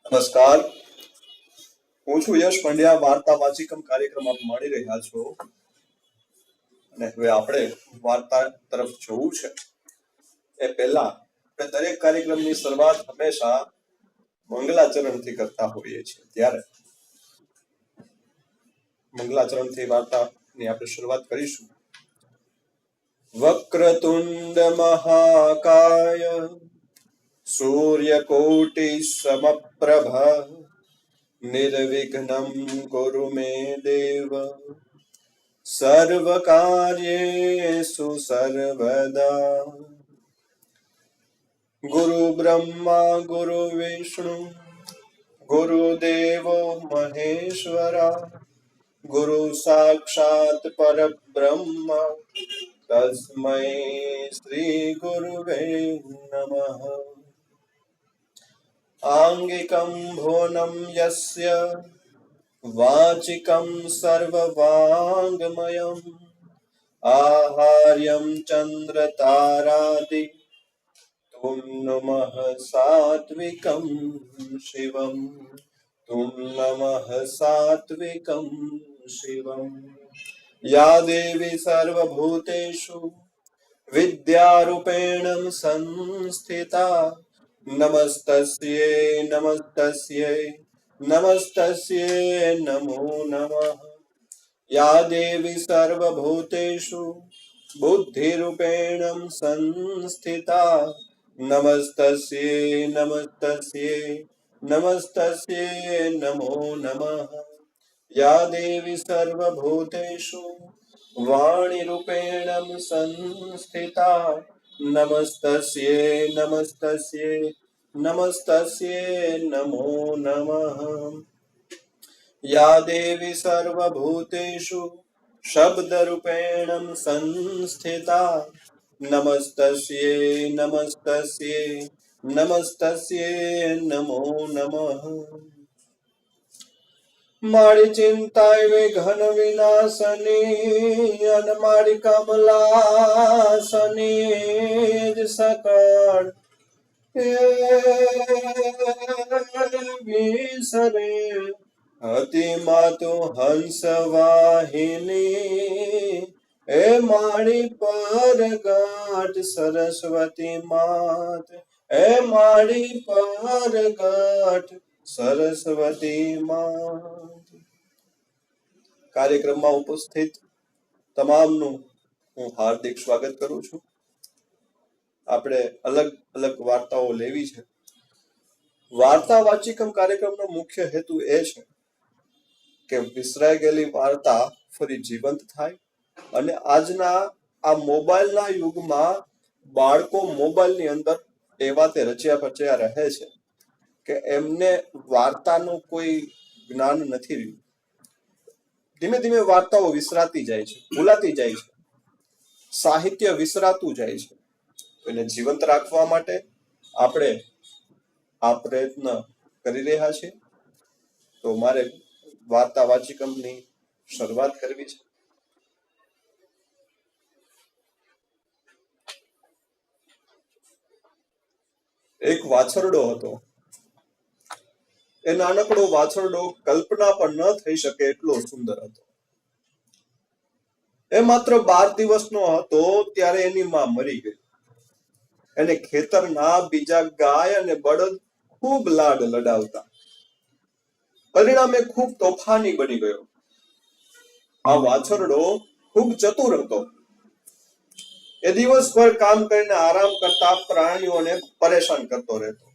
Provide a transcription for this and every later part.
નમસ્કાર, હું છું યશ પંડ્યા. વાર્તા વાચિકમ કાર્યક્રમ આપ માણી રહ્યા છો અને હવે આપણે વાર્તા તરફ જવું છે. એ પહેલા આપણે દરેક કાર્યક્રમની શરૂઆત હંમેશા મંગલાચરણથી કરતા હોઈએ છીએ. ત્યારે મંગલાચરણથી વાર્તાની આપણે શરૂઆત કરીશું. વક્રતુંડ મહાકાય સૂર્યકોટિ સમપ્રભ નિર્વિઘ્નમ કુરુ મે દેવ સર્વકાર્યેષુ સર્વદા. ગુરુ બ્રહ્મા ગુરુ વિષ્ણુ ગુરુદેવો મહેશ્વરા ગુરુ સાક્ષાત પરબ્રહ્મ તસ્મૈ શ્રી ગુરુવે નમઃ. આંગિકં ભુવનં યસ્ય વાચિકં સર્વવાંગમયં આહાર્યં ચંદ્ર તારાદિ તુમ નમઃ સાત્વિકં શિવં તુમ નમઃ સાત્વિકં શિવં. યા દેવી સર્વભૂતેષુ વિદ્યારૂપેણ સંસ્થિતા નમસ્તસ્યૈ નમસ્તસ્યૈ નમસ્તસ્યૈ નમો નમઃ. યા દેવી સર્વભૂતેષુ બુદ્ધિરૂપેણ સંસ્થિતા નમસ્તસ્યૈ નમસ્તસ્યૈ નમસ્તસ્યૈ નમો નમઃ. યા દેવી સર્વભૂતેષુ વાણીરૂપેણ સંસ્થિતા નમસ્તસ્યૈ નમસ્તસ્યૈ નમસ્તસ્યૈ નમો નમઃ. યા દેવી સર્વભૂતેષુ શબ્દરૂપેણ સંસ્થિતા નમસ્તસ્યૈ નમસ્તસ્યૈ નમસ્તસ્યૈ નમો નમઃ. મારી ચિંતા એવી ઘન વિનાશની અને મારી કમલાસની જ સકળ વિસરે હતી માતુ હંસ વાહિની એ મારી પરગાટ સરસ્વતી માત એ મારી પરગાટ સરસ્વતી માત. કાર્યક્રમમાં ઉપસ્થિત તમામનું હું હાર્દિક સ્વાગત કરું છું. આપણે અલગ અલગ વાર્તાઓ લેવી છે. વાર્તા વાચિકમ કાર્યક્રમનો મુખ્ય હેતુ એ છે કે વિસરાઈ ગયેલી વાર્તા ફરી જીવંત થાય અને આજના આ મોબાઈલના યુગમાં બાળકો મોબાઈલની અંદર એવા તે રચ્યા પચ્યા રહે છે કે એમને વાર્તાનું કોઈ જ્ઞાન નથી રહ્યું. ધીમે ધીમે વાર્તાઓ વિસરાતી જાય છે, ભૂલાતી જાય છે, સાહિત્ય વિસરાતું જાય છે. એને જીવંત રાખવા માટે આપણે આ પ્રયત્ન કરી રહ્યા છીએ. તો મારે વાર્તા વાચિકમની શરૂઆત કરવી છે. એક વાછરડો હતો. એ નાનકડો વાછરડો કલ્પના પણ ન થઈ શકે એટલો સુંદર હતો. એ માત્ર 12 દિવસનો હતો ત્યારે એની માં મરી ગઈ. એને ખેતરના બીજા ગાય અને બળદ ખૂબ લાડ લડાવતા. પરિણામે ખૂબ તોફાની બની ગયો. આ વાછરડો ખૂબ ચતુર હતો. એ દિવસભર કામ કરીને આરામ કરતા પ્રાણીઓને પરેશાન કરતો રહેતો.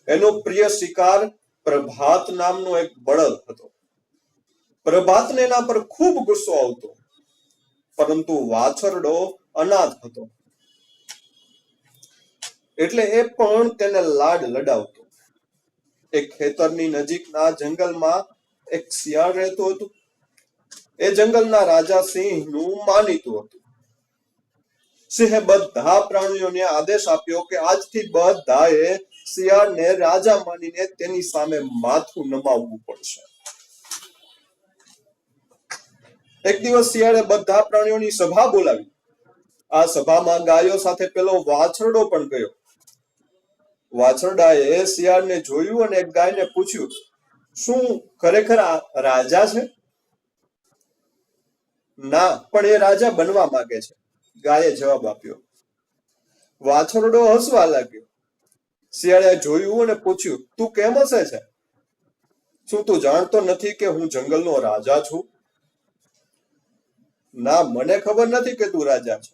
એનો પ્રિય શિકાર પ્રભાત નામનો એક બળદ હતો. પ્રભાતને એના પર ખૂબ ગુસ્સો આવતો, પરંતુ વાછરડો અનાથ હતો એટલે એ પણ તેને લાડ લડાવતો. એક ખેતરની નજીકના જંગલમાં એક શિયાળ રહેતું હતું. એ જંગલના રાજા સિંહનું માનીતું હતું. સિંહે બધા પ્રાણીઓને આદેશ આપ્યો કે આજથી બધાએ શિયાળને રાજા માનીને તેની સામે માથું નમાવવું પડશે. એક દિવસ શિયાળે બધા પ્રાણીઓની સભા બોલાવી. આ સભામાં ગાયો સાથે પેલો વાછરડો પણ ગયો. વાછરડાએ શિયાળને જોયું અને એક ગાયને પૂછ્યું, શું ખરેખર આ રાજા છે? ના, પણ એ રાજા બનવા માંગે છે, ગાયે જવાબ આપ્યો. વાછરડો હસવા લાગ્યો. શિયાળે જોયું અને પૂછ્યું, તું કેમ હસે છે? શું તું જાણતો નથી કે હું જંગલનો રાજા છું? ના, મને ખબર નથી કે તું રાજા છે.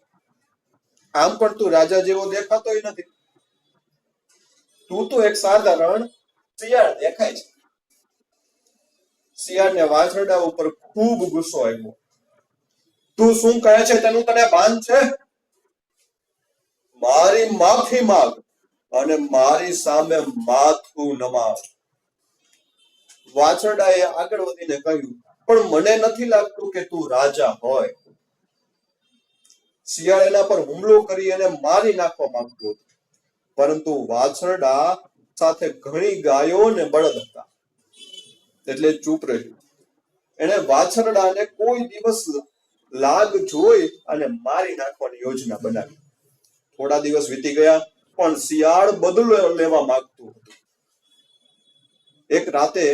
આમ પણ તું રાજા જેવો દેખાતોય નથી. તું તો એક સાધારણ શિયાળ દેખાય છે. શિયાળને વાછરડા ઉપર ખૂબ ગુસ્સો આવ્યો. તું શું કહે છે તેનું તને ભાન છે? મારી માફી માંગ અને મારી સામે માથું નમાવ. વાછરડાએ આગળ વધીને કહ્યું, પણ મને નથી લાગતું કે તું રાજા હોય. શિયાળ એના પર હુમલો કરી અને મારી નાખવા માંગતો હતો, પરંતુ વાછરડા સાથે ઘણી ગાયો અને બળદ હતા, એટલે ચૂપ રહ્યું. એને વાછરડાને કોઈ દિવસ લાગ જોઈ અને મારી નાખવાની યોજના બનાવી. થોડા દિવસ વીતી ગયા, પણ શિયાળ બદલો લેવા માંગતું હતું. એક રાતે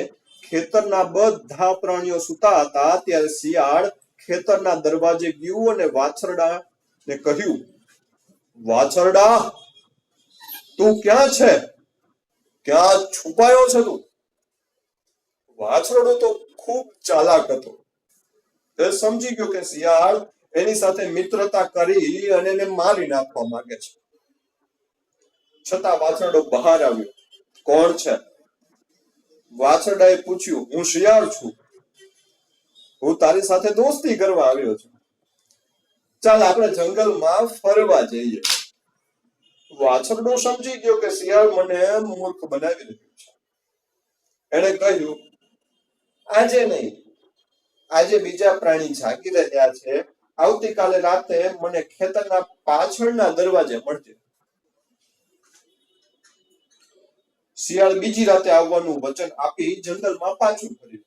ખેતરના બધા પ્રાણીઓ સૂતા હતા, ત્યારે શિયાળ ખેતરના દરવાજે ગયું અને વાછરડાને કહ્યું, વાછરડા, તું ક્યાં છે? ક્યાં છુપાયો છે તું? વાછરડો તો ખૂબ ચાલાક હતો. તે સમજી ગયો કે શિયાળ એની સાથે મિત્રતા કરી અને એને મારી નાખવા માંગે છે. છતાં વાછરડો બહાર આવ્યો. કોણ છે? વાછરડાએ પૂછ્યું. હું શિયાળ છું. હું તારી સાથે દોસ્તી કરવા આવ્યો છું. ચાલ આપણે જંગલમાં ફરવા જઈએ. વાછરડો સમજી ગયો કે શિયાળ મને મૂર્ખ બનાવી રહ્યું છે. એણે કહ્યું, આજે નહીં, આજે બીજા પ્રાણી જાગી રહ્યા છે. આવતીકાલે રાતે મને ખેતરના પાછળના દરવાજે મળજે. શિયાળ બીજી રાતે આવવાનું વચન આપી જંગલમાં પાછું ફર્યું.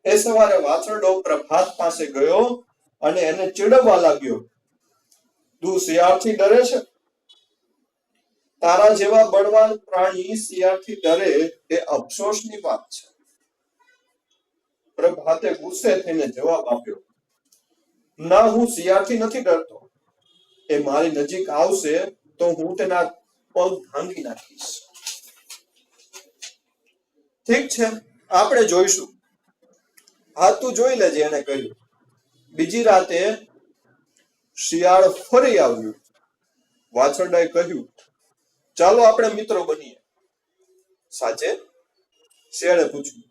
એ સવારે વાછરડો પ્રભાત પાસે ગયો અને એને ચીડવવા લાગ્યો. તું શિયાળથી ડરે છે? તારા જેવા બળવાન પ્રાણી શિયાળથી ડરે એ અફસોસની વાત છે. પ્રભાતે ગુસ્સે થઈને જવાબ આપ્યો, ના, હું શિયાળથી નથી ડરતો. એ મારી નજીક આવશે તો હું તેના પગ ભાંગી નાખીશ. ઠીક છે, આપણે જોઈશું. હા, તું જોઈ લેજે, એને કહ્યું. બીજી રાતે શિયાળ ફરી આવ્યું. વાછરડાએ કહ્યું, ચાલો આપણે મિત્રો બનીએ. સાચે? શિયાળે પૂછ્યું.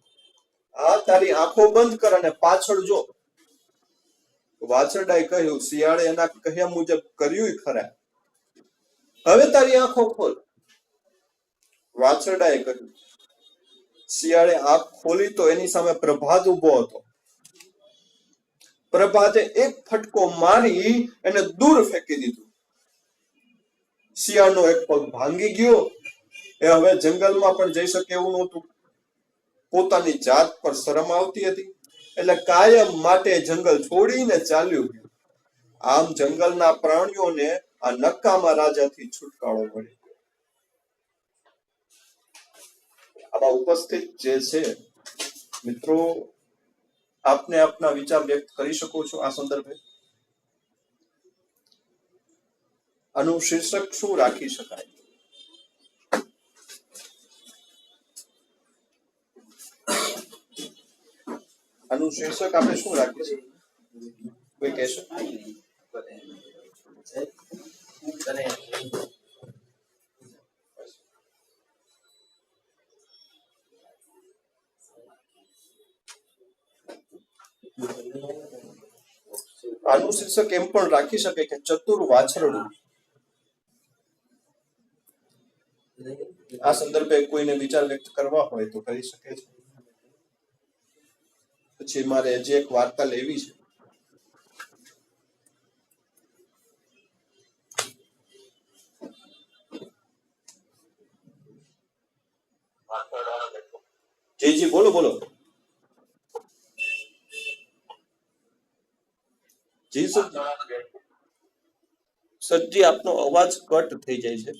હા, તારી આંખો બંધ કર અને પાછળ જો. વાછરડાએ કહ્યું. શિયાળે એના કહ્યા મુજબ કર્યું ખરા. હવે તારી આંખો ખોલ. વાછરડાએ કહ્યું. શિયાળે આંખ ખોલી તો એની સામે પ્રભાત ઉભો હતો. પ્રભાતે એક ફટકો મારી એને દૂર ફેંકી દીધું. શિયાળનો એક પગ ભાંગી ગયો. એ હવે જંગલમાં પણ જઈ શકે એવું નહોતું. પોતાની જાત પર શરમ આવતી હતી, એટલે કાયમ માટે જંગલ છોડીને ચાલ્યું ગયું. આમ જંગલના પ્રાણીઓને આ નકામા રાજાથી છુટકારો મળ્યો. આમાં ઉપસ્થિત જે છે મિત્રો, આપને આપના વિચાર વ્યક્ત કરી શકો છો આ સંદર્ભે. આનું શીર્ષક શું રાખી શકાય? આનું શીર્ષક આપણે શું રાખીશું? કોઈ કહેશો? આનું શીર્ષક એમ પણ રાખી શકે કે ચતુર વાછરડું. આ સંદર્ભે કોઈને વિચાર વ્યક્ત કરવા હોય તો કરી શકે છે. પછી મારે જે એક વાર્તા લેવી છે. જી બોલો બોલો. જી સરજી, આપનો અવાજ કટ થઈ જાય છે.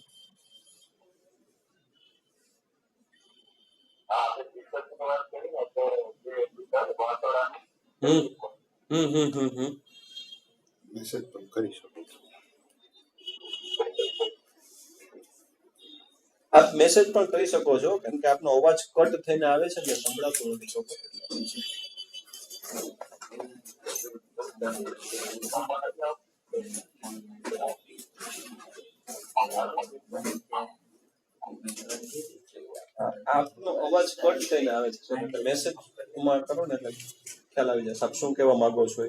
હમ હમ હમ હમ હમ મેસેજ પણ કરી શકો છો. આપ મેસેજ પણ કરી શકો છો, કેમ કે આપનો અવાજ કટ થઈને આવે છે ને સંભળાતો નથી શકો. આપનો અવાજ કટ થઈને આવે છે, એટલે મેસેજ માં કરો ને એટલે ખ્યાલ આવી જશે આપ શું કહેવા માંગો છો.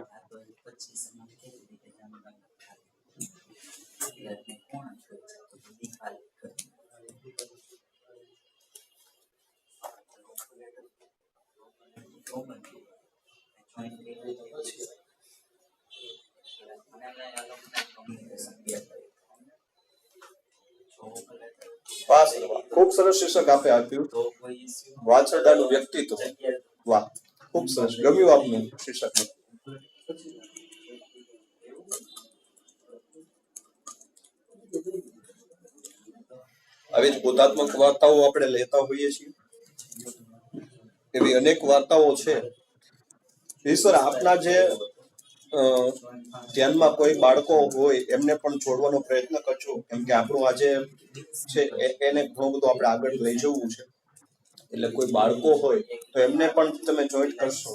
વાહ સર વાહ, ખૂબ સરસ શીર્ષક આપે આપ્યું, વાછરડાનું વ્યક્તિત્વ. વાહ, ખૂબ સરસ, ગમ્યું આપનું શીર્ષક. આવી જ બોધાત્મક વાર્તાઓ આપણે લેતા હોઈએ છીએ. એવી અનેક વાર્તાઓ છે. ઈશ્વર આપના જે ધ્યાનમાં કોઈ બાળકો હોય એમને પણ જોડવાનો પ્રયત્ન કરજો, કેમ કે આપણું આજે છે એને ઘણું બધું આપણે આગળ લઈ જવું છે. એટલે કોઈ બાળકો હોય તો એમને પણ તમે જોઈન્ટ કરશો.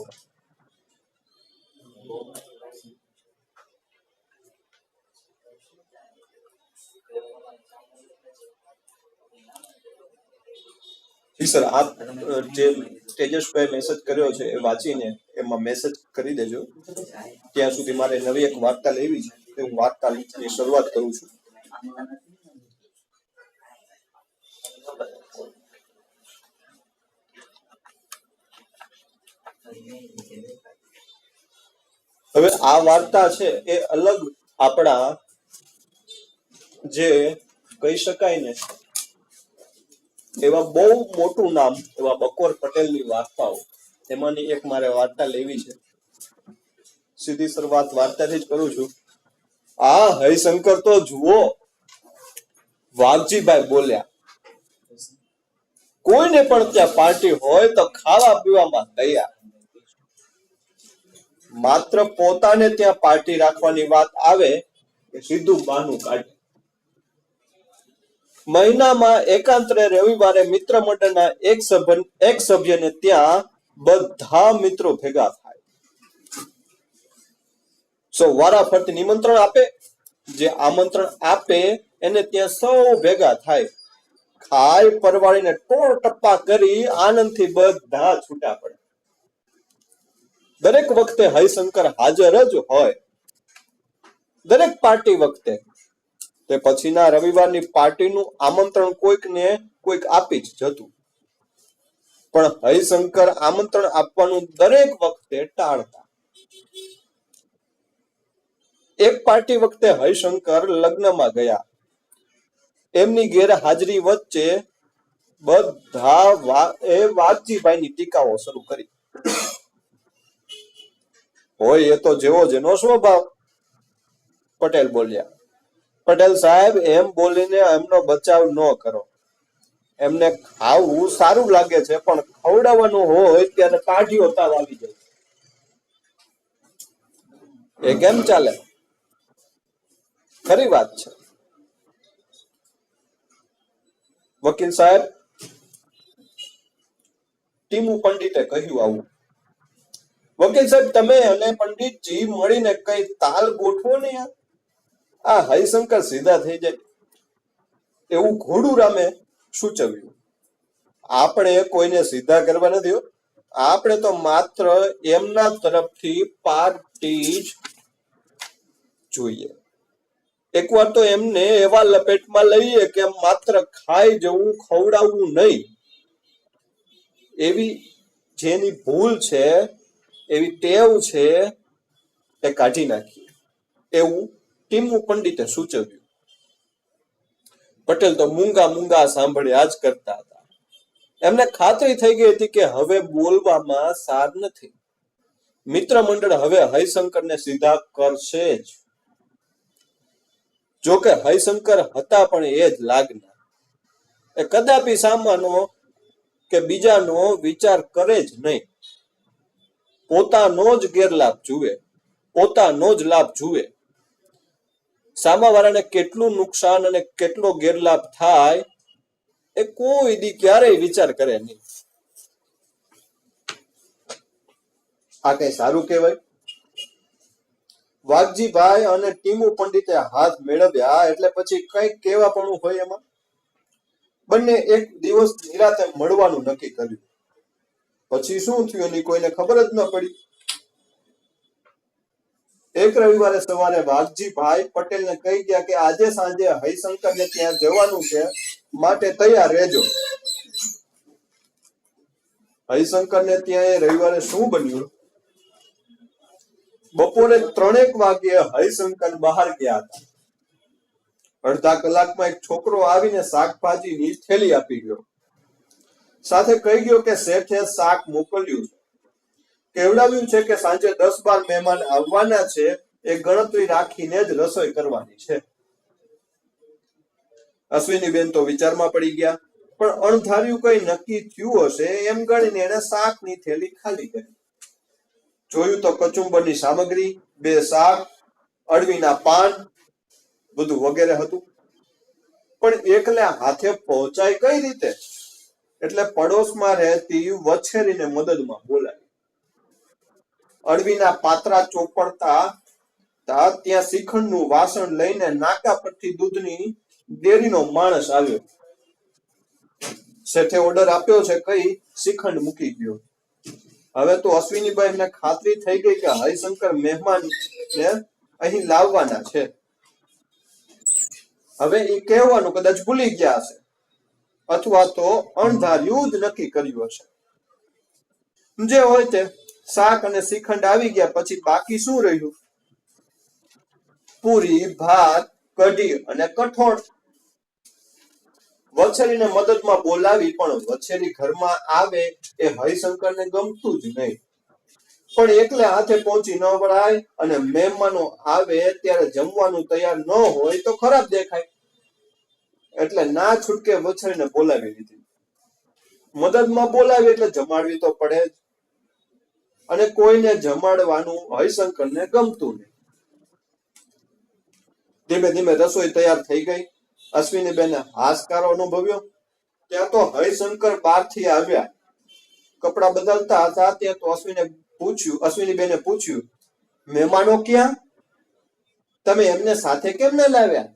સર, આપ જે તેજસભાઈ મેસેજ કર્યો છે એ વાંચીને એમાં મેસેજ કરી દેજો. ત્યાં સુધી મારે નવી એક વાર્તા લેવી છે, હું વાર્તાની શરૂઆત કરું છું. હવે આ વાર્તા છે એ અલગ આપણા જે કહી શકાય ને એવા બહુ મોટું નામ એવા બકોર પટેલની વાર્તાઓ, એમાંની એક મારે વાર્તા લેવી છે. સીધી શરૂઆત વાર્તાથી જ કરું છું. આ હરિશંકર તો જુઓ, વાઘજીભાઈ બોલ્યા. કોઈને પણ ત્યાં પાર્ટી હોય તો ખાવા પીવામાં તૈયાર, માત્ર પોતાને ત્યાં પાર્ટી રાખવાની વાત આવે કે સીધું બહાનું કાઢે. મહિનામાં એકાંતરે રવિવારે મિત્ર મંડળના એક સભ્યને ત્યાં બધા મિત્રો ભેગા થાય. સો વારાફરતી નિમંત્રણ આપે, જે આમંત્રણ આપે એને ત્યાં સૌ ભેગા થાય, ખાઈ પરવાળીને ટોળ ટપ્પા કરી આનંદથી બધા છૂટા પડે. દરેક વખતે હરિશંકર હાજર જ હોય, દરેક પાર્ટી વખતે. તે પછીના રવિવારની પાર્ટીનું આમંત્રણ કોઈકને કોઈક આપી જ જતું, પણ હરિશંકર આમંત્રણ આપવાનું દરેક વખતે ટાળતા. એક પાર્ટી વખતે હરિશંકર લગ્નમાં ગયા. એમની ગેરહાજરી વચ્ચે બધા વાઘજીભાઈની ટીકાઓ શરૂ કરી. હોય એ તો જેવો જેનો સ્વભાવ, પટેલ બોલ્યા. પટેલ સાહેબ, એમ બોલીને એમનો બચાવ ન કરો. એમને ખાવું સારું લાગે છે, પણ ખવડાવવાનું હોય ત્યારે કાઢીઓ તાવ આવી જાય. એ કેમ ચાલે? ખરી વાત છે. વકીલ સાહેબ, ટીમુ પંડિતે કહ્યું આવું. વકીલ સાહેબ, તમે અને પંડિતજી મળીને કઈ તાલ ગોઠવો ને યાર. આ હરિશંકર સીધા થઈ જાય. એવું ઘોડું રામે સૂચવ્યું. આપણે કોઈને સીધા કરવા નથી, આપણે તો માત્ર એમના તરફથી પાર્ટી જ જોઈએ. એકવાર તો એમને એવા લપેટમાં લઈએ કે માત્ર ખાઈ જવું, ખવડાવવું નહીં. એવી જેની ભૂલ છે, એવી ટેવ છે, એ કાઢી નાખીએ, એવું ટીમુ પંડિતે સૂચવ્યું. પટેલ તો મૂંગા મૂંગા સાંભળ્યા જ કરતા હતા. એમને ખાતરી થઈ ગઈ હતી કે હવે બોલવામાં સાર નથી. મિત્ર મંડળ હવે હરિશંકરને સીધા કરશે જ. જોકે હરિશંકર હતા પણ એ જ લાગના. એ કદાપી સામાનો કે બીજાનો વિચાર કરે જ નહીં. પોતાનો જ ગેરલાભ જુએ, પોતાનો જ લાભ જુએ. સામાવાળાને કેટલું નુકસાન અને કેટલો ગેરલાભ થાય એ કોઈ દી ક્યારેય વિચાર કરે નહીં. આ કઈ સારું કહેવાય? વાઘજીભાઈ અને ટીમુ પંડિતે હાથ મેળવ્યા એટલે પછી કઈક કહેવાપણું હોય એમાં. બંને એક દિવસ નિરાતે મળવાનું નક્કી કર્યું. પછી શું થયું એની કોઈને ખબર જ ન પડી. એક રવિવારે સવારે વાઘજીભાઈ પટેલને કહી ગયા કે આજે સાંજે હરિશંકરને ત્યાં જવાનું છે, માટે તૈયાર રહેજો. હરિશંકરને ત્યાં એ રવિવારે શું બન્યું? બપોરે 3 વાગ્યે હરિશંકર બહાર ગયા હતા. અડધા કલાકમાં એક છોકરો આવીને શાકભાજીની થેલી આપી ગયો. સાથે કહી ગયો કે શેઠે શાક મોકલ્યું છે, કહેવડાવ્યું છે કે સાંજે 10-12 મહેમાન આવવાના છે, એ ગણતરી રાખીને જ રસોઈ કરવાની છે. અશ્વિનીબેન તો વિચારમાં પડી ગયા, પણ અણધાર્યું કઈ નક્કી થયું હશે એમ ગણીને એને શાકની થેલી ખાલી કરી. જોયું તો કચુંબરની સામગ્રી, 2 શાક, અળવીના પાન, બધું વગેરે હતું. પણ એકલે હાથે પહોંચાય કઈ રીતે? એટલે પડોશમાં રહેતી વછેરીને મદદમાં બોલાવી. અળવીના પાત્રા ચોપડતા ત્યાં શ્રીખંડનું વાસણ લઈને નાકા પરથી દૂધની ડેરીનો માણસ આવ્યો. શેઠે ઓર્ડર આપ્યો છે કઈ શ્રીખંડ મૂકી ગયો. હવે તો અશ્વિનીબાઈને ખાતરી થઈ ગઈ કે હરિશંકર મહેમાનને અહીં લાવવાના છે. હવે એ કહેવાનું કદાચ ભૂલી ગયા હશે, અથવા તો અણધાર્યું જ નક્કી કર્યું હશે. જે હોય તે, શાક અને શ્રીખંડ આવી ગયા પછી બાકી શું રહ્યું? પૂરી, ભાત, કઢી અને કઠોળ. વછેરીને મદદમાં બોલાવી, પણ વછેરી ઘરમાં આવે એ હરિશંકરને ગમતું જ નહીં. પણ એકલે હાથે પહોંચી ન વળાય અને મહેમાનો આવે ત્યારે જમવાનું તૈયાર ન હોય તો ખરાબ દેખાય. એટલે ના છૂટકે વછેરીને બોલાવી લીધી. મદદમાં બોલાવી એટલે જમાડવી તો પડે જ, અને કોઈને જમાડવાનું હરિશંકરને ગમતું નહીં. ધીમે ધીમે રસોઈ તૈયાર થઈ ગઈ. અશ્વિનીબેને હાશકારો અનુભવ્યો. ત્યાં તો હરિશંકર બહારથી આવ્યા. કપડા બદલતા હતા ત્યાં તો અશ્વિનીબેને પૂછ્યું, મહેમાનો ક્યાં? તમે એમને સાથે કેમ ન લાવ્યા?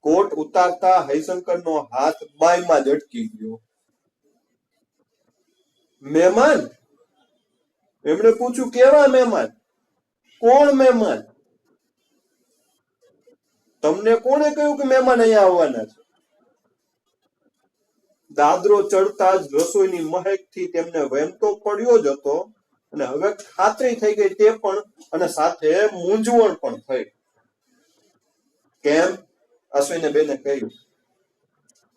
કોટ ઉતારતા હરિશંકરનો હાથ બાયમાં જ અટકી ગયો. મહેમાન? એમણે પૂછ્યું, કેવા મહેમાન? કોણ મહેમાન? તમને કોણે કહ્યું કે મહેમાન અહીંયા આવવાના છે? દાદરો ચડતા જ રસોઈની મહેકથી તેમને વહેમ તો પડ્યો જ હતો, અને હવે ખાતરી થઈ ગઈ તે પણ, અને સાથે મૂંઝવણ પણ થઈ. કેમ? અશ્વિનીબેને કહ્યું,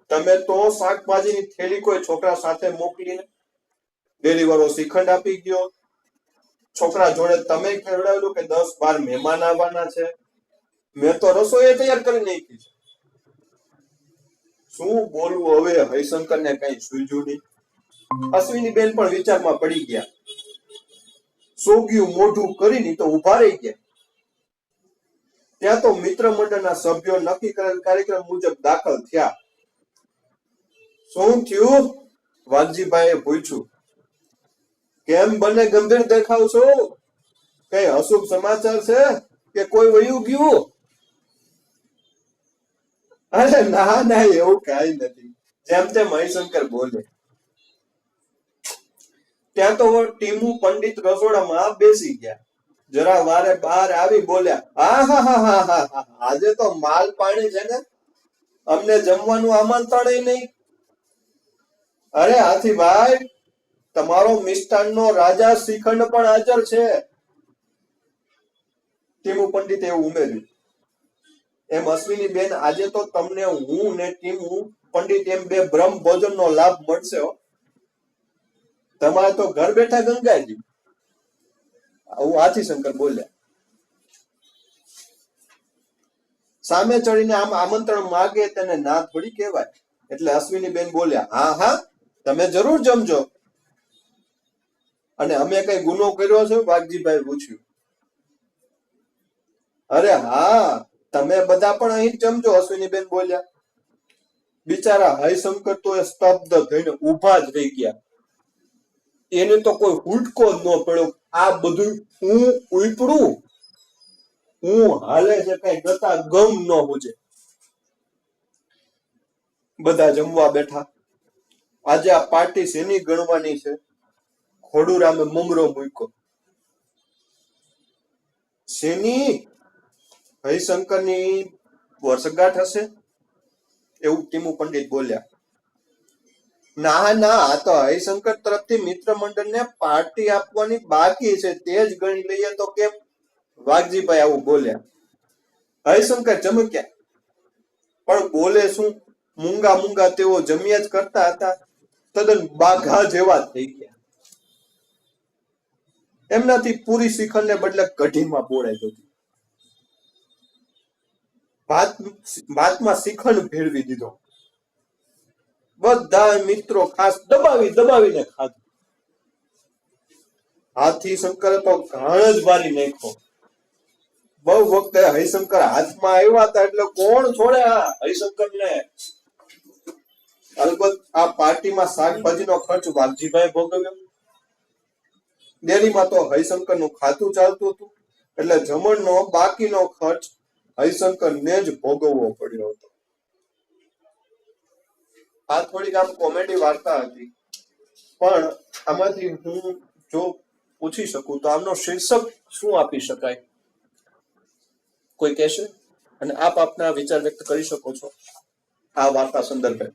તમે તો શાકભાજીની થેલી કોઈ છોકરા સાથે મોકલીને ડેરીવાળો શ્રીખંડ આપી ગયો. છોકરા જોડે તમે કહેવડાવેલું કે 10-12 મહેમાન આવવાના છે. મેં તો રસોઈ તૈયાર કરી નાખી છે. શું બોલવું હવે? હરિશંકરને કઈ સૂઝ્યું નહીં. અશ્વિનીબેન પણ વિચારમાં પડી ગયા. સોગ્યું મોઢું કરીને તો ઉભા રહી ગયા. ત્યાં તો મિત્ર મંડળના સભ્યો નક્કી કરેલ કાર્યક્રમ મુજબ દાખલ થયા. શું થયું? વાઘજીભાઈએ પૂછ્યું. કેમ બંને ગંભીર દેખાવ છો? કઈ અશુભ સમાચાર છે કે કોઈ વયું ગયું? અરે ના ના, એવું કઈ નથી. જેમ તેમ હરિશંકર બોલે. ત્યાં તો ટીમુ પંડિત રસોડામાં બેસી ગયા. જરા વારે બહાર આવી બોલ્યા, હા, આજે તો માલ પાણી છે ને, અમને જમવાનું આમંત્રણ નહીં. અરે હાથીભાઈ, તમારો મિષ્ટાનનો રાજા શ્રીખંડ પણ હાજર છે. ટીમુ પંડિતે એવું ઉમેર્યું. એમ અશ્વિનીબેન, આજે તો તમને હું ને ટીમુ પંડિત એમ 2 બ્રહ્મ ભોજનનો લાભ મળશે. તમારે તો ઘર બેઠા ગંગાજી. આવું આથીશંકર બોલ્યા. સામે ચડીને આમ આમંત્રણ માગે તેને ના થોડી કહેવાય. એટલે અશ્વિનીબેન બોલ્યા, હા, તમે જરૂર જમજો. અને અમે કઈ ગુનો કર્યો છે? વાઘજીભાઈ પૂછ્યું. અરે હા, તમે બધા પણ અહીં જમજો, અશ્વિનીબેન બોલ્યા. બિચારા હરિશંકર તો એ સ્તબ્ધ થઈને ઊભા જ રહી ગયા. એને તો કોઈ હુડકો જ ન પડ્યો. આ બધું હું ઉપડું, હું હાલે છે કઈ ગતા ગમ ન હોજે. બધા જમવા બેઠા. આજે આ પાર્ટી શેની ગણવાની છે? ખોડુરામે મમરો મૂક્યો. શેની? હરિશંકરની વર્ષગાંઠ હશે એવું ટીમુ પંડિત બોલ્યા. ના ના, આ તો હરિશંકર તરફથી મિત્ર મંડળને પાર્ટી આપવાની બાકી છે, તે જ ગણી લઈએ તો કેમ? વાઘજીભાઈ આવું બોલ્યા. હરિશંકર ચમક્યા, પણ બોલે શું? મૂંગા મૂંગા તેઓ જમ્યા જ કરતા હતા, તદ્દન બાઘા જેવા થઈ ગયા. એમનાથી પૂરી શ્રીખંડને બદલે કઢીમાં બોળાઈ હતી. ભાતમાં શ્રીખંડ ભેળવી દીધો. બધા મિત્રો ખાસ દબાવી દબાવીને ખાધું. હાથી શંકરે તો ઘાણ જ વારી નાખ્યો. બહુ વખતે હરિશંકર હાથમાં આવ્યા હતા એટલે કોણ છોડે આ હરિશંકરને? અલબત્ત આ પાર્ટીમાં શાકભાજીનો ખર્ચ વાઘજીભાઈ ભોગવ્યો. ડેરીમાં તો હરિશંકરનું ખાતું ચાલતું હતું એટલે જમણનો બાકીનો ખર્ચ હરિશંકરને જ ભોગવવો પડ્યો હતો. આ થોડીક આમ કોમેડી વાર્તા હતી, પણ આમાંથી હું જો પૂછી શકું તો આમનો શીર્ષક શું આપી શકાય? કોઈ કહેશે? અને આપ આપના વિચાર વ્યક્ત કરી શકો છો આ વાર્તા સંદર્ભે.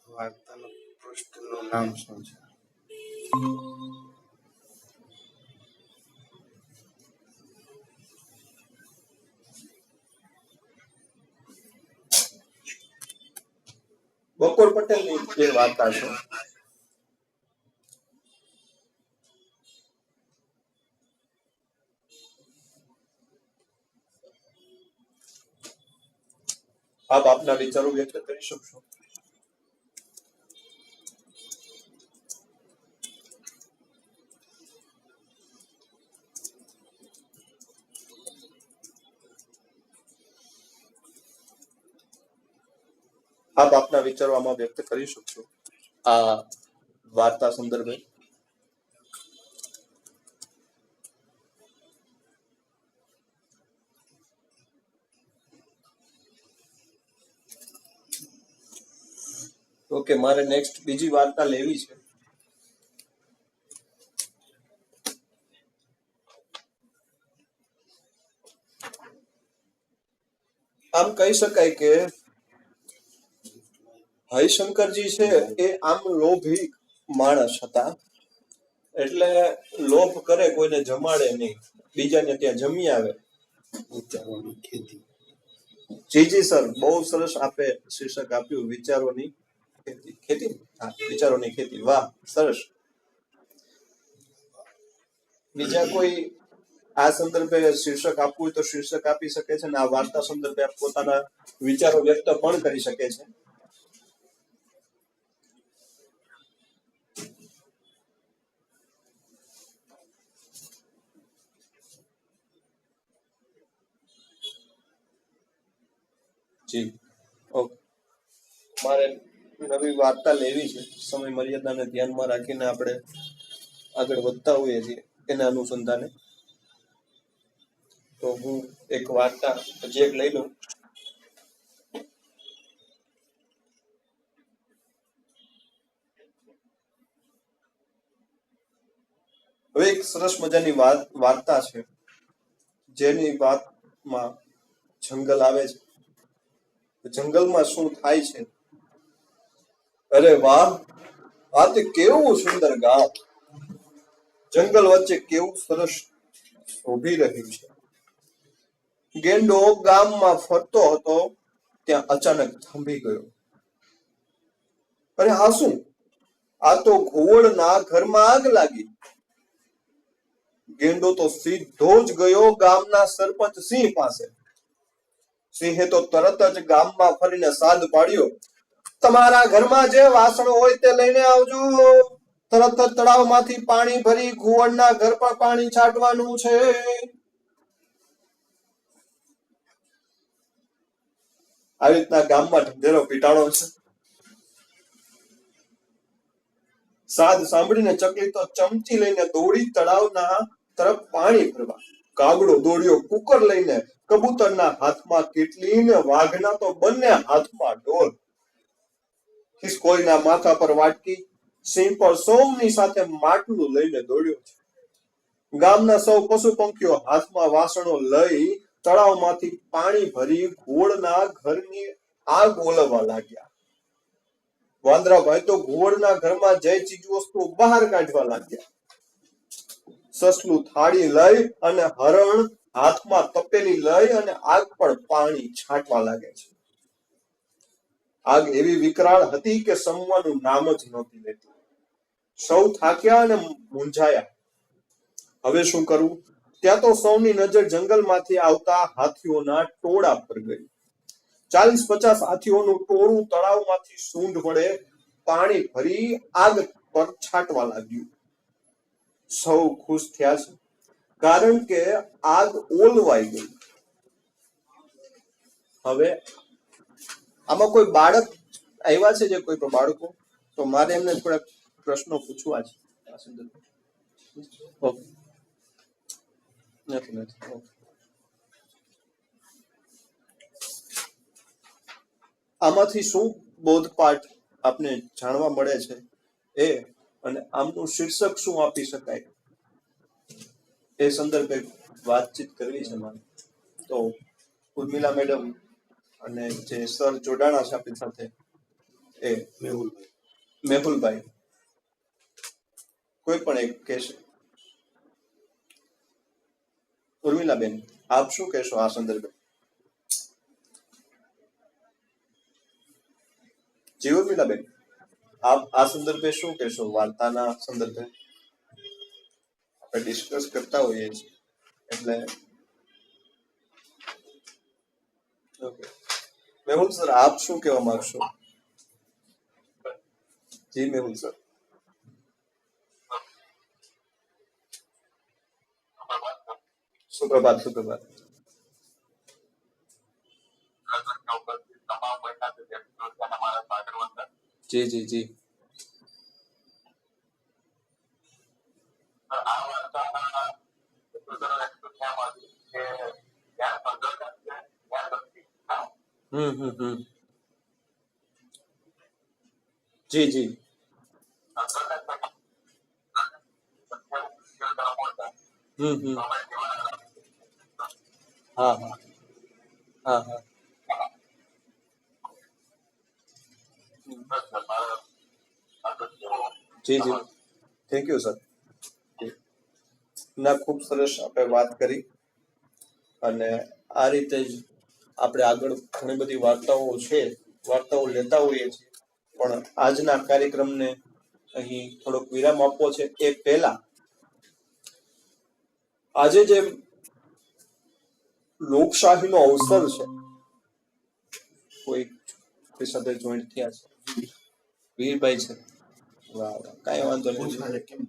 વાર્તાનો પૃષ્ઠનું નામ શું છે? બકોર પટેલની જે વાર્તા છે. આપ આપના વિચારો વ્યક્ત કરી શકશો. આપ આપના વિચારો આમાં વ્યક્ત કરી શકશો આ વાર્તા સંદર્ભે. ઓકે, મારે નેક્સ્ટ બીજી વાર્તા લેવી છે. આમ કહી શકાય કે હરિશંકરજી છે એ આમ લોભી માણસ હતા. એટલે લોભ કરે, કોઈને જમાડે નહીં, બીજાને ત્યાં જમી આવે. વિચારોની ખેતી. જી સર, બહુ સરસ આપે શીર્ષક આપ્યું, વિચારોની ખેતી. ખેતી, હા, વિચારોની ખેતી. વાહ, સરસ. બીજા કોઈ આ સંદર્ભે શીર્ષક આપવું હોય તો શીર્ષક આપી શકે છે, અને આ વાર્તા સંદર્ભે આપ પોતાના વિચારો વ્યક્ત પણ કરી શકે છે. જી, ઓકે. મારે નવી વાર્તા લેવી છે. સમય મર્યાદાને ધ્યાનમાં રાખીને આપણે આગળ વધતા હોઈએ છીએ એના અનુસંધાને. તો હું એક વાર્તા હજી એક લઈ લઉં. હવે એક સરસ મજાની વાર્તા છે, જેની વાતમાં જંગલ આવે છે. જંગલમાં શું થાય છે? અરે વાહ, આ તે કેવું સુંદર ગામ! જંગલ વચ્ચે કેવું સરસ શોભી રહ્યું છે. ગેંડો ગામમાં ફરતો હતો ત્યાં અચાનક થંભી ગયો. અરે આ શું? આ તો ઘુવડના ઘરમાં આગ લાગી. ગેંડો તો સીધો જ ગયો ગામના સરપંચ સિંહ પાસે. સિંહે તો તરત જ ગામમાં ફરીને સાદ પાડ્યો તમારા ઘરમાં જે વાસણ હોય તે લઈને આવજો. તરત જ તળાવમાંથી પાણી ભરી ઘુવડના ઘર પર પાણી છાંટવાનું છે. આવી રીતના ગામમાં ઢંઢેરો પીટાણો છે. સાદ સાંભળીને ચકલી તો ચમચી લઈને દોડી તળાવના તરફ પાણી ભરવા. કાગડો દોડ્યો કુકર લઈને. કબૂતરના હાથમાં કેટલી ને વાઘના તો બંને હાથમાં ડોલ. ખિસકોલીના માથા પર વાટકી. સિંહ પર સોમની સાથે માટલું લઈને દોડ્યો છે. ગામના સૌ પશુ પંખીઓ હાથમાં વાસણો લઈ તળાવમાંથી પાણી ભરી ઘુવડના ઘરની આગ ઓલવવા લાગ્યા. વાંદરાભાઈ તો ઘુવડના ઘરમાં જઈ ચીજ વસ્તુઓ બહાર કાઢવા લાગ્યા. સસલું થાળી લઈ અને હરણ હાથમાં તપેલી લઈ અને આગ પર પાણી છાંટવા લાગે છે. આગ એવી વિકરાળ હતી કે સમવાનું નામ જ નહોતી લેતી. સૌ થાક્યા અને મૂંઝાયા. હવે શું કરવું? ત્યાં તો સૌની નજર જંગલમાંથી આવતા હાથીઓના ટોળા પર ગઈ. 40-50 હાથીઓનું ટોળું તળાવમાંથી સૂંઢ વડે પાણી ભરી આગ પર છાંટવા લાગ્યું. સૌ ખુશ થયા છે, કારણ કે આગ ઓલવાઈ ગઈ. હવે આમાં કોઈ બાળક આવ્યા છે? જે કોઈ પણ બાળકો? તો મારે એમને થોડા પ્રશ્નો પૂછવા છે. ઓકે. નથી. ઓકે. આમાંથી શું બોધપાઠ આપને જાણવા મળે છે એ, અને આમનું શીર્ષક શું આપી શકાય એ સંદર્ભે વાતચીત કરવી છે મારે. તો ઉર્મિલા મેડમ અને જે સર જોડાણા છે આપણી સાથે એ મેહુલભાઈ કોઈ પણ એક કહેશે. ઉર્મિલાબેન, આપ શું કહેશો આ સંદર્ભે? જી ઉર્મિલાબેન, આપ આ સંદર્ભે શું કહેશો? વાર્તાના સંદર્ભે આપણે ડિસ્કસ કરતા હોઈએ છીએ એટલે. ઓકે. મેહુલ સર, આપ શું કહેવા માંગશો? જી મેહુલ સર. સુપ્રભાત. જી. જી. હા. જી. Thank you sir. ના, ખૂબ સરસ આપણે વાત કરી. અને આ રીતે જ આપણે આગળ ઘણી બધી વાર્તાઓ લેતા હોઈએ છીએ. પણ આજના કાર્યક્રમને અહીં થોડોક વિરામ આપવો છે એ પહેલા આજે જે લોકશાહીનો અવસર છે, કોઈ સાથે જોઈન્ટ થયા છે? વીરભાઈ છે. વાહ, કઈ વાંધો નહીં.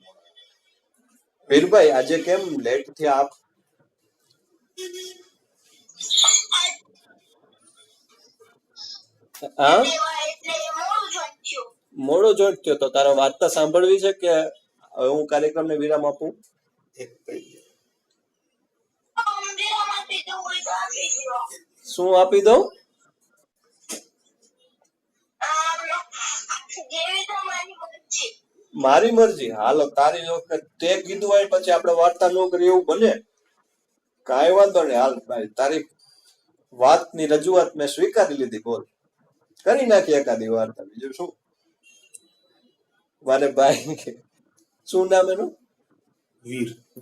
વીરભાઈ, આજે કેમ લેટ થયા આપ? હા, મોડો જોઈન્ટ થયો. તો તારા વાર્તા સાંભળવી છે કે હવે હું કાર્યક્રમને વિરામ આપું? શું આપી દઉં? મારી મરજી. હાલો, તારી વખત તે કીધું હોય પછી આપણે વાર્તા ન કરીએ એવું બને? કાંઈ વાંધો નહીં. હાલ ભાઈ, તારી વાતની રજૂઆત મેં સ્વીકારી લીધી. બોલ, કરી નાખી એકાદી વાર્તા. બીજું શું? મારે ભાઈ, શું નામ એનું?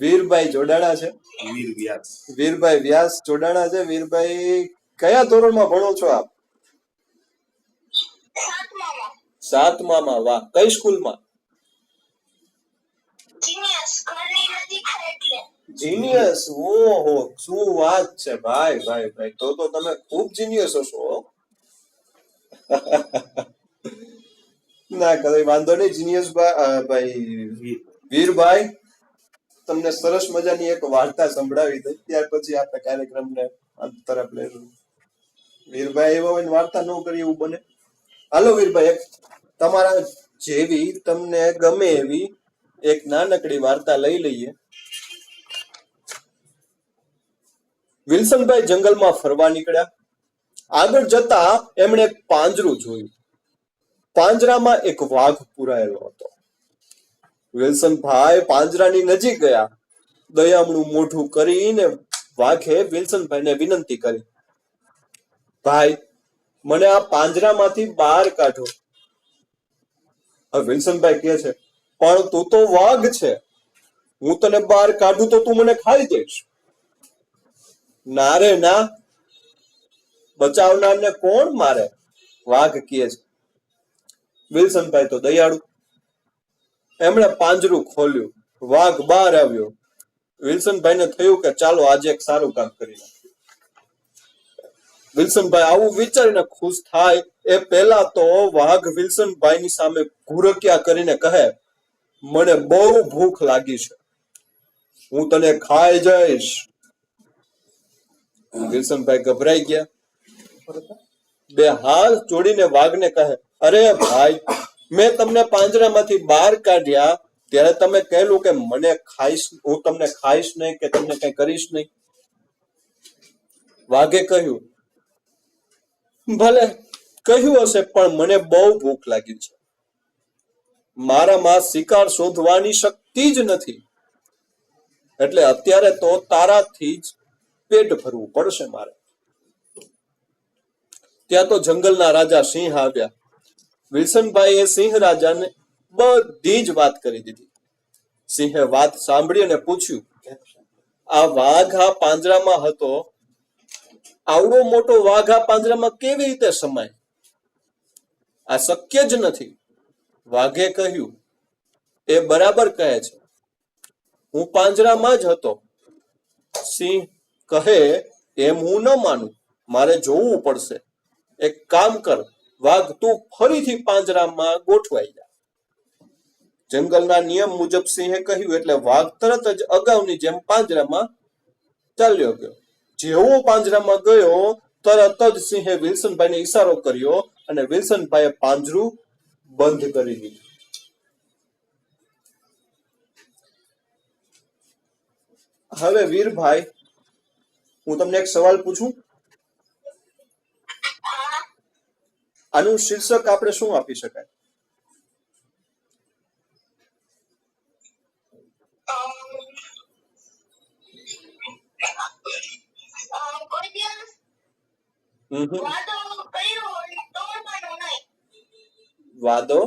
વીરભાઈ જોડાણા છે. વીરભાઈ વ્યાસ જોડાણા છે. વીરભાઈ, કયા ધોરણમાં ભણો છો આપ? 7મામાં. વાહ, કઈ સ્કૂલમાં? જીનિયસ. ઓહો, શું વાત છે ભાઈ. તો તમે ખૂબ જીનિયસ હશો. ના કઈ વાંધો નહીં જીનિયસ ભાઈ વીર વીરભાઈ, તમને સરસ મજાની એક વાર્તા સંભળાવી દઈ, ત્યાર પછી આપણે કાર્યક્રમને અંત તરફ લઈશું. વીરભાઈ એવો હોય ને વાર્તા ન કરી એવું બને. હાલો વીરભાઈ, એક તમારા જેવી તમને ગમે એવી એક નાનકડી વાર્તા લઈ લઈએ. વિલ્સનભાઈ જંગલમાં ફરવા નીકળ્યા. આગળ જતા એમણે એક પાંજરું જોયું. પાંજરામાં એક વાઘ પુરાયેલો હતો. વિલ્સનભાઈ પાંજરાની નજીક ગયા. દયામણું મોઢું કરીને વાઘે વિલ્સનભાઈને વિનંતી કરી, ભાઈ, મને આ પાંજરામાંથી બહાર કાઢો. વિલ્સનભાઈ કહે છે, પણ તું તો વાઘ છે, હું તને બહાર કાઢું તો તું મને ખાઈ જઈશ. ના રે ના, બચાવનારને કોણ મારે, વાઘ કહે છે. વિલ્સનભાઈ તો દયાળુ. એમણે પાંજરું ખોલ્યું. વાઘ બહાર આવ્યો. વિલ્સનભાઈને થયું કે ચાલો આજે એક સારું કામ કરી નાખીએ. વિલ્સનભાઈ આવું વિચારીને ખુશ થાય એ પહેલા તો વાઘ વિલ્સનભાઈની સામે ઘુરકિયા કરીને કહે, મને બહુ ભૂખ લાગી છે, હું તને ખાઈ જઈશ. વિલ્સનભાઈ ગભરાઈ ગયા. બે હાથ જોડીને વાઘને કહે, અરે ભાઈ, મેં તમને પાંજરામાંથી બહાર કાઢ્યા ત્યારે તમે કહેલું કે મને ખાઈશ, હું તમને ખાઈશ નહીં કે તમને કઈ કરીશ નહીં. વાઘે કહ્યું, ભલે કહ્યું હશે, પણ મને બહુ ભૂખ લાગી છે. મારામાં શિકાર શોધવાની શક્તિ જ નથી, એટલે અત્યારે તો તારાથી જ પેટ ભરવું પડશે મારે. ત્યાં તો જંગલના રાજા સિંહ આવ્યા. વિલ્સનભાઈએ સિંહ રાજાને બધી જ વાત કરી દીધી. સિંહે વાત સાંભળી અને પૂછ્યું, આ વાઘ આ પાંજરામાં હતો, આવડો મોટો વાઘ આ પાંજરામાં કેવી રીતે સમાય? આ શક્ય જ નથી. વાઘે કહ્યું, એ બરાબર કહે છે, હું પાંજરામાં જ હતો. સિંહ કહે, એમ હું ન માનું, મારે જોવું પડશે. એક કામ કર, વાઘ, તું ફરીથી પાંજરામાં ગોઠવાઈ જા. જંગલના નિયમ મુજબ સિંહે કહ્યું એટલે વાઘ તરત જ અગાઉની જેમ પાંજરામાં ચાલ્યો ગયો. જેવો પાંજરામાં ગયો તરત જ સિંહે વિલ્સનભાઈને ઈશારો કર્યો અને વિલ્સનભાઈએ પાંજરું બંધ કરી દીધું. હવે વીરભાઈ, હું તમને એક સવાલ પૂછું. આનું શીર્ષક આપણે શું આપી શકાય? વાદો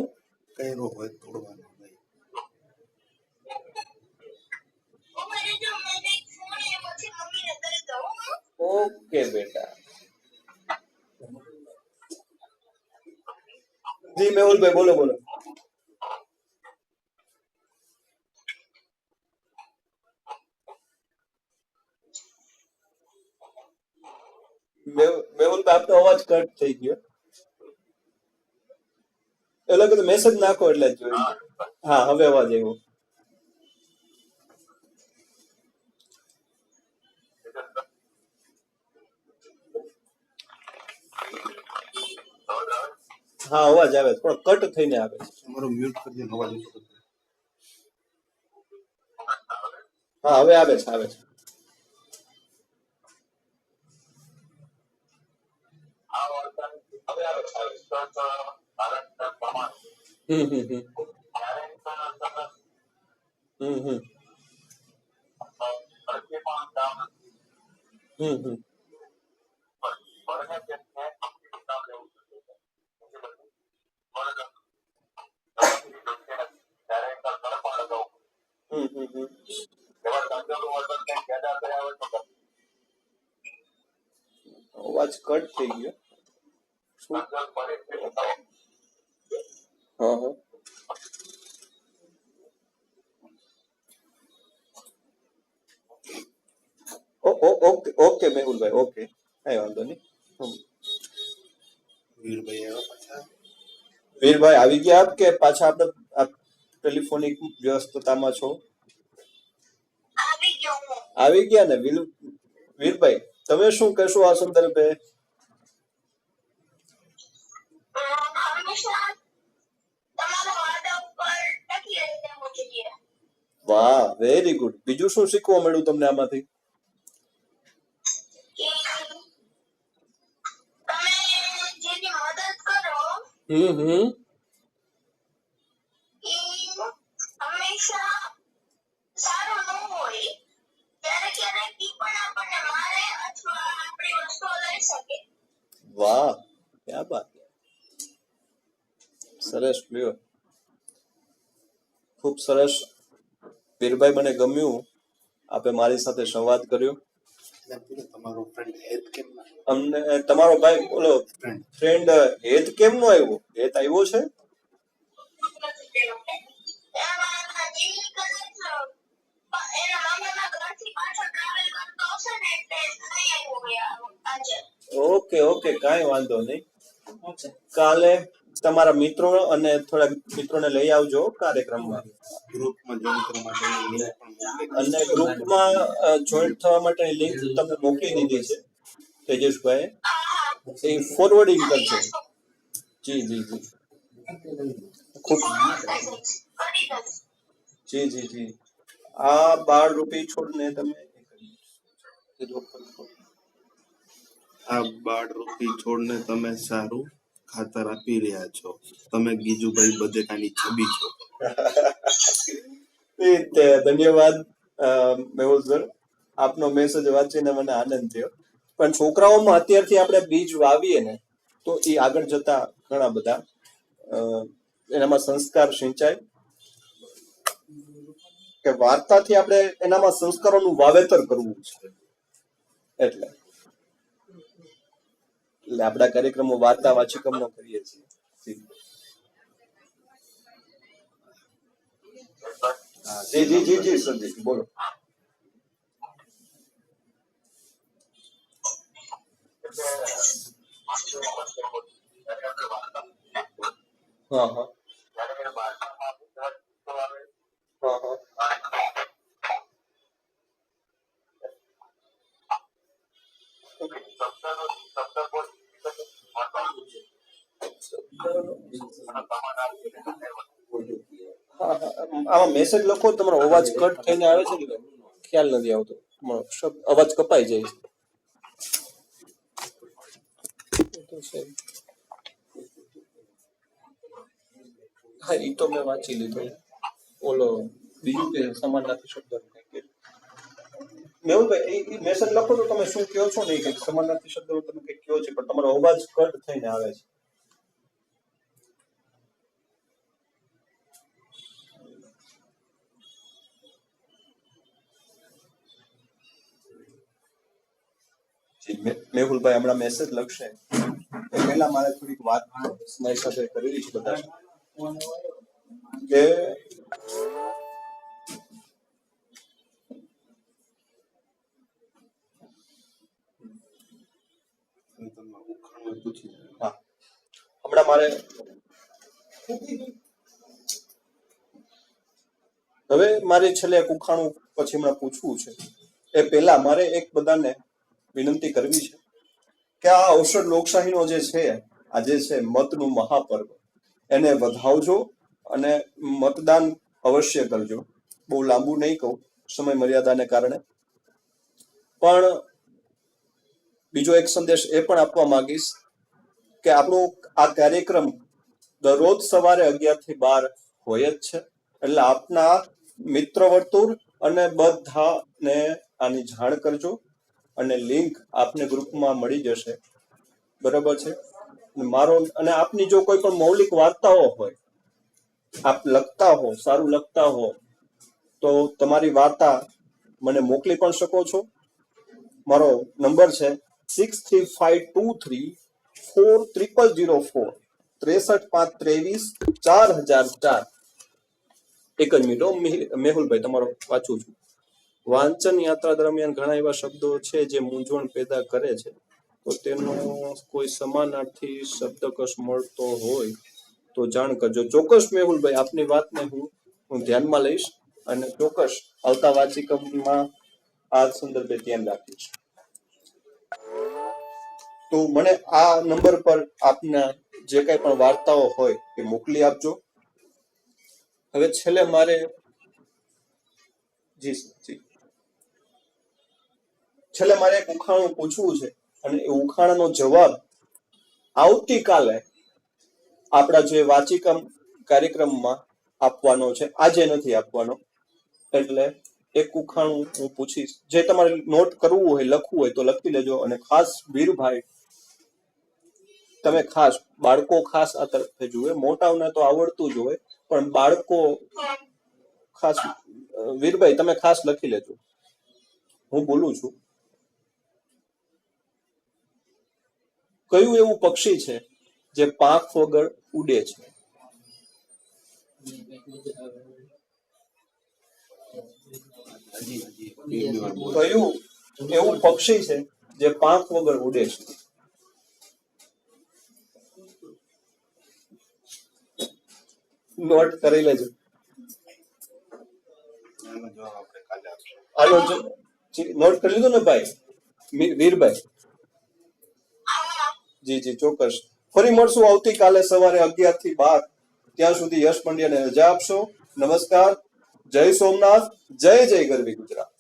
કર્યો હોય તોડવાનો નહીં. ઓકે બેટા. જી મેહુલભાઈ, બોલો બોલો. મેહુલભાઈ, આપનો અવાજ કટ થઈ ગયો. એટલે કે મેસેજ નાખો એટલે જ જોઈ. હા, હવે અવાજ આવ્યો. હા, અવાજ આવે છે, પણ કટ થઈને આવે છે. તમારો મ્યુટ કરી દે, અવાજ ઓછો કરી દે. હા, હવે આવે છે, આવે છે. હમ હમ હમ હમ હમ હમ હમ હમ હમ હમ. અવાજ કટ થઈ ગયો. શું? હા હા. ઓકે ઓકે મેહુલભાઈ, ઓકે, કઈ વાંધો નહીં. વીરભાઈ આવ્યા પાછા. વીરભાઈ આવી ગયા આપ કે પાછા આપણે ટેલિફોનિક વ્યસ્તતામાં છો? આવી ગયા ને વીરભાઈ, તમે શું કહેશો આ સંદર્ભે? વાહ, વેરી ગુડ. બીજું શું શીખવા મળ્યું તમને આમાંથી? વાહ, ક્યાં બાત. સરસ, લ્યો. ખૂબ સરસ વીરભાઈ, મને ગમ્યું આપે મારી સાથે સંવાદ કર્યો. તમારો ફ્રેન્ડ હેત કેમ ના અમને તમારો ભાઈ બોલો ફ્રેન્ડ હેત કેમ નો આવ્યો? હેત આવ્યો છે? ઓકે ઓકે, કાંઈ વાંધો નહીં. કાલે તમારા મિત્રો અને થોડા મિત્રોને લઈ આવજો કાર્યક્રમમાં. ગ્રુપમાં જોઈન કરવા માટેની લિંક પણ મોકલી. અને ગ્રુપમાં જોઈન થવા માટેની લિંક તમે મોકલી દીધી છે તેજસભાઈ, એ ફોરવર્ડિંગ કરજો. જી જી જી, ખૂબ જી જી જી. આ 12 રૂપિયા છોડને તમે આ 12 રૂપિયા છોડને તમે સારું ખાતર આપી રહ્યા છો. તમે ગીજુભાઈ બધેકાની છબી છો. ધન્યવાદ મેહુલ સર, આપનો મેસેજ વાંચીને મને આનંદ થયો. પણ છોકરાઓમાં અત્યારથી આપણે બીજ વાવીએ ને તો એ આગળ જતા ઘણા બધા એનામાં સંસ્કાર સિંચાય. કે વાર્તાથી આપણે એનામાં સંસ્કારોનું વાવેતર કરવું છે. એટલે આપણા કાર્યક્રમો વાર્તા વાચિકમનો કરીએ છીએ. જી જી જી જી સંદીપ બોલો. હા હા હા હા. આમાં મેસેજ લખો, તમારો અવાજ કટ થઈને આવે છે ને ખ્યાલ નથી આવતો, અવાજ કપાઈ જાય છે. હા, એ તો મેં વાંચી લીધો. ઓલો બીજું કે સમાનાર્થી શબ્દ મેહુલભાઈ, એ મેસેજ લખો તો તમે શું કહો છો ને, કઈક સમાનાર્થી શબ્દ તમે કઈક કહો છો પણ તમારો અવાજ કટ થઈને આવે છે. મેહુલભાઈ હમણાં મેસેજ લખશે એ પહેલા મારે થોડીક વાત મારી સાથે કરવી છે બધા કે હા, હમણાં મારે હવે મારે છેલ્લે એક ઉખાણું પછી હમણાં પૂછવું છે. એ પહેલા મારે એક બધાને વિનંતી કરવી છે કે આ અવસર લોકશાહીનો જે છે, આજે છે મતનું મહાપર્વ, એને વધાવજો અને મતદાન અવશ્ય કરજો. બહુ લાંબુ નહીં કહું સમય મર્યાદાને કારણે. પણ બીજો એક સંદેશ એ પણ આપવા માંગીશ કે આપણો આ કાર્યક્રમ દરરોજ સવારે 11 થી 12 હોય જ છે. એટલે આપના મિત્ર વર્તુળ અને બધાને આની જાણ કરજો અને લિંક આપને ગ્રુપમાં મળી જશે. બરાબર છે? મારો અને આપની જો કોઈ પણ મૌલિક વાર્તાઓ હોય, આપ લખતા હો, સારું લખતા હો, તો તમારી વાર્તા મને મોકલી પણ શકો છો. મારો નંબર છે 6352340004 6353234004. એક જ મિનિટ મેહુલભાઈ, તમારો વાંચું છું. વાંચન યાત્રા દરમિયાન ઘણા એવા શબ્દો છે જે મૂંઝવણ પેદા કરે છે, તો તેનો કોઈ સમાનાર્થી શબ્દકશ મળતો હોય તો જાણ કરજો. ચોક્કસ મેહુલભાઈ, આપની વાતને હું ધ્યાનમાં લઈશ અને ચોક્કસ આવતા વાચિકમાં આ સંદર્ભે ધ્યાન રાખીશ. તો મને આ નંબર પર આપના જે કઈ પણ વાર્તાઓ હોય એ મોકલી આપજો. હવે છેલ્લે મારે છેલ્લે મારે એક ઉખાણું પૂછવું છે અને એ ઉખાણાનો જવાબ આવતીકાલે આપણા જે વાચિકમ કાર્યક્રમમાં આપવાનો છે, આજે નથી આપવાનો. એટલે એક ઉખાણું હું પૂછીશ, જે તમારે નોટ કરવું હોય, લખવું હોય તો લખી લેજો. અને ખાસ વીરભાઈ, તમે ખાસ, બાળકો ખાસ આ તરફે જુએ, મોટાઓને તો આવડતું જ હોય, પણ બાળકો ખાસ. વીરભાઈ, તમે ખાસ લખી લેજો. હું બોલું છું. કયું એવું પક્ષી છે જે પાંખ વગર ઉડે છે? કયું એવું પક્ષી છે જે પાંખ વગર ઉડે છે? નોટ કરી લેજો. હાલો, નોટ કરી લીધું ને ભાઈ વીરભાઈ? જી ચોક્કસ. ફરી મળશું આવતીકાલે સવારે 11 થી 12. ત્યાં સુધી યશ પંડ્યાને રજા આપશો. નમસ્કાર. જય સોમનાથ. જય જય ગરવી ગુજરાત.